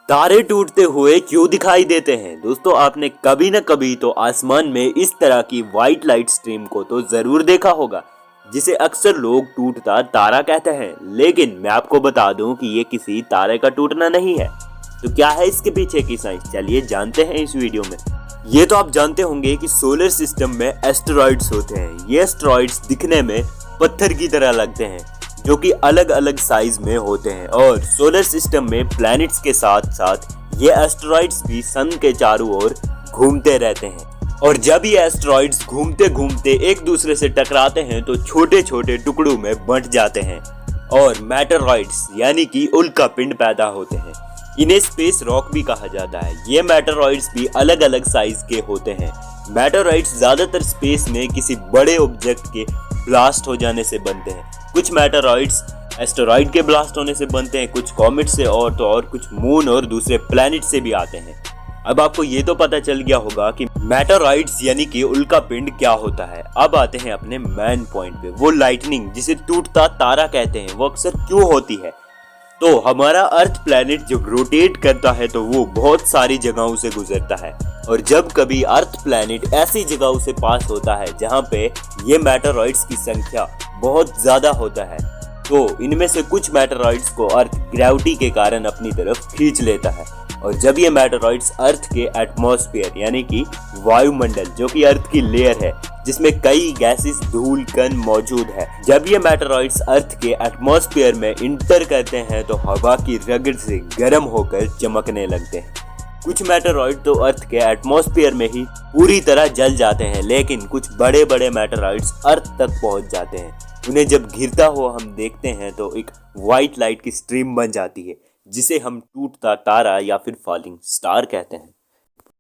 तारे टूटते हुए क्यों दिखाई देते हैं? दोस्तों, आपने कभी न कभी तो आसमान में इस तरह की व्हाइट लाइट स्ट्रीम को तो जरूर देखा होगा, जिसे अक्सर लोग टूटता तारा कहते हैं। लेकिन मैं आपको बता दूं कि ये किसी तारे का टूटना नहीं है। तो क्या है इसके पीछे की साइंस? चलिए जानते हैं इस वीडियो में। ये तो आप जानते होंगे कि सोलर सिस्टम में एस्टेरॉइड्स होते हैं। ये एस्टेरॉइड्स दिखने में पत्थर की तरह लगते हैं, जो कि अलग अलग साइज में होते हैं। और सोलर सिस्टम में प्लैनेट्स के साथ साथ ये एस्टेरॉइड्स भी सन के चारों ओर घूमते रहते हैं। और जब ये एस्टेरॉइड्स घूमते घूमते एक दूसरे से टकराते हैं तो छोटे छोटे टुकड़ों में बंट जाते हैं और मेटेरॉइड्स यानी कि उल्कापिंड पैदा होते हैं। इन्हें स्पेस रॉक भी कहा जाता है। ये मेटेरॉइड्स भी अलग अलग साइज के होते हैं। मेटेरॉइड्स ज्यादातर स्पेस में किसी बड़े ऑब्जेक्ट के ब्लास्ट हो जाने से बनते हैं। कुछ मेटेरॉइड्स एस्टेरॉइड के ब्लास्ट होने से बनते हैं, कुछ कॉमेट से, और कुछ मून और दूसरे प्लैनेट से भी आते हैं। अब आपको ये तो पता चल गया होगा कि मेटेरॉइड्स यानी कि उल्कापिंड क्या होता है। अब आते हैं अपने मेन पॉइंट पे। वो लाइटनिंग, जिसे टूटता तारा कहते हैं, वो अक्सर क्यों होती है? तो हमारा अर्थ प्लैनेट जब रोटेट करता है तो वो बहुत सारी जगहों से गुजरता है। और जब कभी अर्थ प्लैनेट ऐसी जगहों से पास होता है जहाँ पे ये मेटेरॉइड्स की संख्या बहुत ज्यादा होता है, तो इनमें से कुछ मेटेरॉइड्स को अर्थ ग्रेविटी के कारण अपनी तरफ खींच लेता है। और जब ये मेटेरॉइड्स अर्थ के एटमॉस्फेयर यानी कि वायुमंडल, जो कि अर्थ की लेयर है जिसमें कई गैसेस धूल कण मौजूद है, जब ये मेटेरॉइड्स अर्थ के एटमॉस्फेयर में इंटर करते हैं तो हवा की रगड़ से गर्म होकर चमकने लगते हैं। कुछ मेटेरॉइड तो अर्थ के एटमॉस्फेयर में ही पूरी तरह जल जाते हैं, लेकिन कुछ बड़े बड़े मेटेरॉइड्स अर्थ तक पहुंच जाते हैं। उन्हें जब गिरता हुआ हम देखते हैं तो एक व्हाइट लाइट की स्ट्रीम बन जाती है, जिसे हम टूटता तारा या फिर फॉलिंग स्टार कहते हैं।